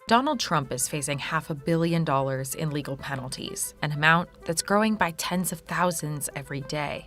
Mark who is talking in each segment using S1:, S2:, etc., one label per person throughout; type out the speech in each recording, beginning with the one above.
S1: Donald Trump is facing $500 million in legal penalties, an amount that's growing by tens of thousands every day.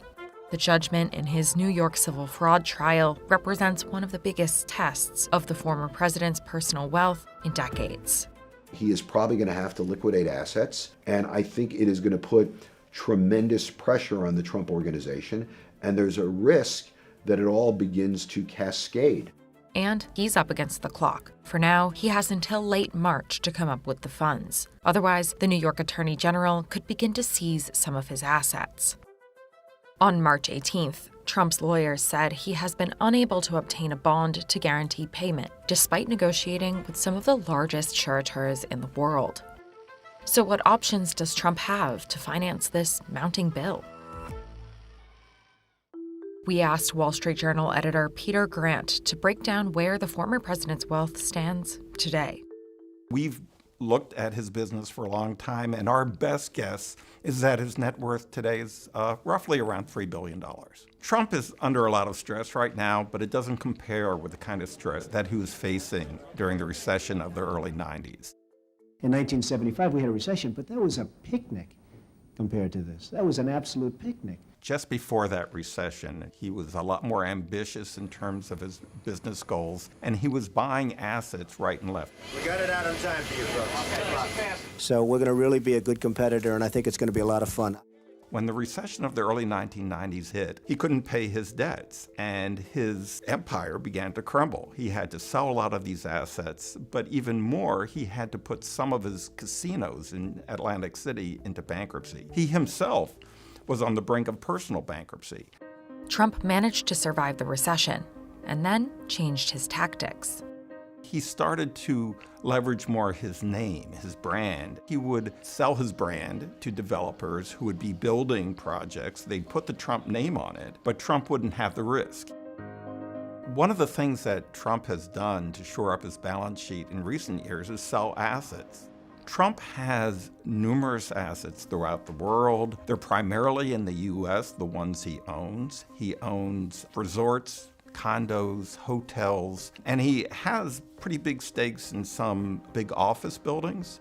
S1: The judgment in his New York civil fraud trial represents one of the biggest tests of the former president's personal wealth in decades.
S2: He is probably going to have to liquidate assets, and I think it is going to put tremendous pressure on the Trump organization, and there's a risk that it all begins to cascade.
S1: And he's up against the clock. For now, he has until late March to come up with the funds. Otherwise, the New York Attorney General could begin to seize some of his assets. On March 18th, Trump's lawyers said he has been unable to obtain a bond to guarantee payment, despite negotiating with some of the largest suretors in the world. So what options does Trump have to finance this mounting bill? We asked Wall Street Journal editor Peter Grant to break down where the former president's wealth stands today.
S3: We've looked at his business for a long time, and our best guess is that his net worth today is roughly around $3 billion. Trump is under a lot of stress right now, but it doesn't compare with the kind of stress that he was facing during the recession of the early 90s.
S4: In 1975, we had a recession, but that was a picnic compared to this. That was an absolute picnic.
S3: Just before that recession, he was a lot more ambitious in terms of his business goals, and he was buying assets right and left.
S5: We got it out on time for you folks.
S4: So we're going to really be a good competitor, and I think it's going to be a lot of fun.
S3: When the recession of the early 1990s hit, he couldn't pay his debts, and his empire began to crumble. He had to sell a lot of these assets, but even more, he had to put some of his casinos in Atlantic City into bankruptcy. He himself was on the brink of personal bankruptcy.
S1: Trump managed to survive the recession and then changed his tactics.
S3: He started to leverage more his name, his brand. He would sell his brand to developers who would be building projects. They'd put the Trump name on it, but Trump wouldn't have the risk. One of the things that Trump has done to shore up his balance sheet in recent years is sell assets. Trump has numerous assets throughout the world. They're primarily in the U.S., the ones he owns. He owns resorts, condos, hotels, and he has pretty big stakes in some big office buildings.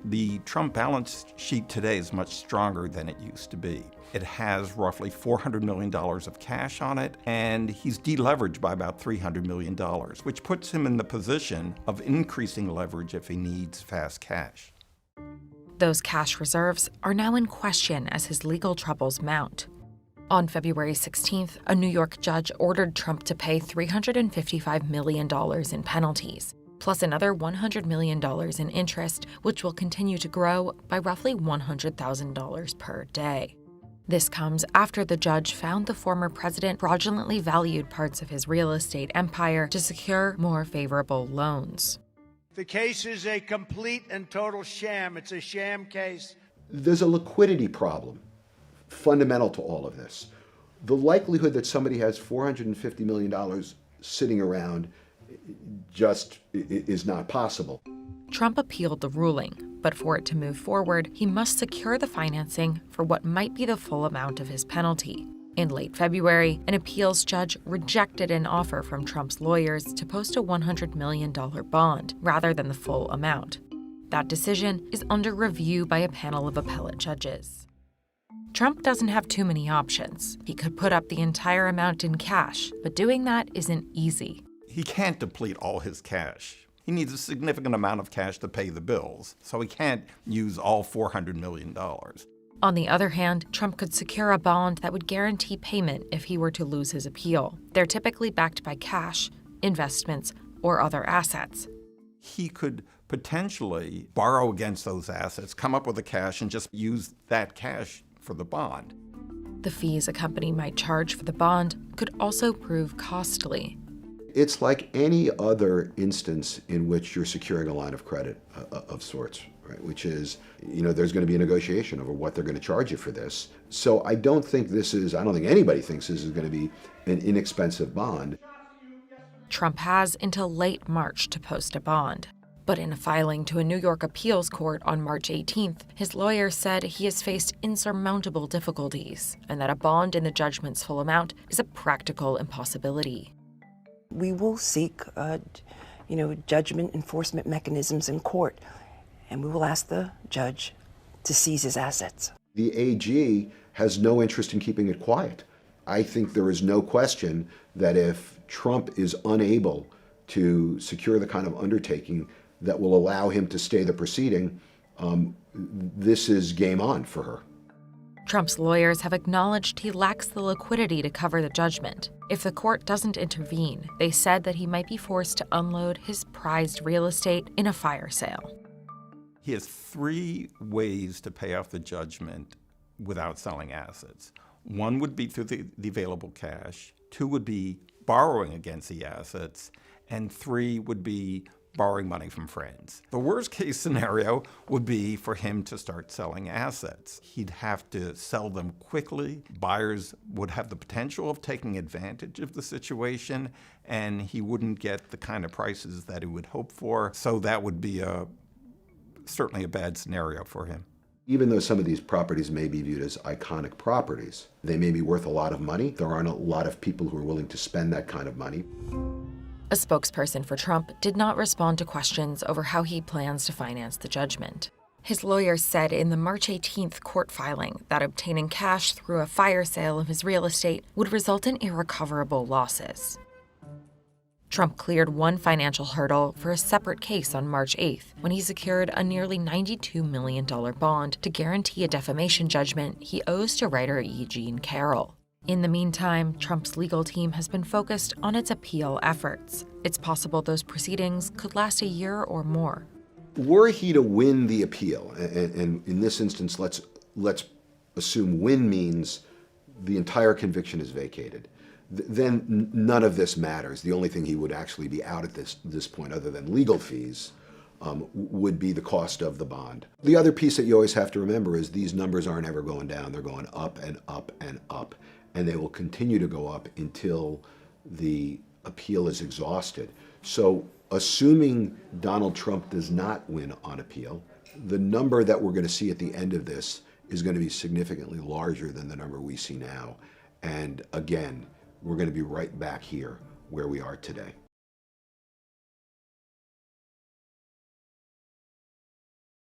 S3: The Trump balance sheet today is much stronger than it used to be. It has roughly $400 million of cash on it, and he's deleveraged by about $300 million, which puts him in the position of increasing leverage if he needs fast cash.
S1: Those cash reserves are now in question as his legal troubles mount. On February 16th, a New York judge ordered Trump to pay $355 million in penalties, plus another $100 million in interest, which will continue to grow by roughly $100,000 per day. This comes after the judge found the former president fraudulently valued parts of his real estate empire to secure more favorable loans.
S5: The case is a complete and total sham. It's a sham case.
S2: There's a liquidity problem fundamental to all of this. The likelihood that somebody has $450 million sitting around just is not possible.
S1: Trump appealed the ruling, but for it to move forward, he must secure the financing for what might be the full amount of his penalty. In late February, an appeals judge rejected an offer from Trump's lawyers to post a $100 million bond rather than the full amount. That decision is under review by a panel of appellate judges. Trump doesn't have too many options. He could put up the entire amount in cash, but doing that isn't easy.
S3: He can't deplete all his cash. He needs a significant amount of cash to pay the bills, so he can't use all $400 million.
S1: On the other hand, Trump could secure a bond that would guarantee payment if he were to lose his appeal. They're typically backed by cash, investments, or other assets.
S3: He could potentially borrow against those assets, come up with the cash, and just use that cash for the bond.
S1: The fees a company might charge for the bond could also prove costly.
S2: It's like any other instance in which you're securing a line of credit of sorts, right? Which is, there's going to be a negotiation over what they're going to charge you for this. So I don't think anybody thinks this is going to be an inexpensive bond.
S1: Trump has until late March to post a bond. But in a filing to a New York appeals court on March 18th, his lawyer said he has faced insurmountable difficulties and that a bond in the judgment's full amount is a practical impossibility.
S6: We will seek judgment enforcement mechanisms in court. And we will ask the judge to seize his assets.
S2: The AG has no interest in keeping it quiet. I think there is no question that if Trump is unable to secure the kind of undertaking that will allow him to stay the proceeding, this is game on for her.
S1: Trump's lawyers have acknowledged he lacks the liquidity to cover the judgment. If the court doesn't intervene, they said that he might be forced to unload his prized real estate in a fire sale.
S3: He has 3 ways to pay off the judgment without selling assets. 1 would be through the available cash, 2 would be borrowing against the assets, and 3 would be borrowing money from friends. The worst case scenario would be for him to start selling assets. He'd have to sell them quickly. Buyers would have the potential of taking advantage of the situation, and he wouldn't get the kind of prices that he would hope for. So that would be certainly a bad scenario for him.
S2: Even though some of these properties may be viewed as iconic properties, they may be worth a lot of money. There aren't a lot of people who are willing to spend that kind of money.
S1: A spokesperson for Trump did not respond to questions over how he plans to finance the judgment. His lawyers said in the March 18th court filing that obtaining cash through a fire sale of his real estate would result in irrecoverable losses. Trump cleared one financial hurdle for a separate case on March 8th when he secured a nearly $92 million bond to guarantee a defamation judgment he owes to writer E. Jean Carroll. In the meantime, Trump's legal team has been focused on its appeal efforts. It's possible those proceedings could last a year or more.
S2: Were he to win the appeal, and in this instance, let's assume win means the entire conviction is vacated, then none of this matters. The only thing he would actually be out at this point, other than legal fees, would be the cost of the bond. The other piece that you always have to remember is these numbers aren't ever going down. They're going up and up and up. And they will continue to go up until the appeal is exhausted. So assuming Donald Trump does not win on appeal, the number that we're going to see at the end of this is going to be significantly larger than the number we see now. And again, we're going to be right back here where we are today.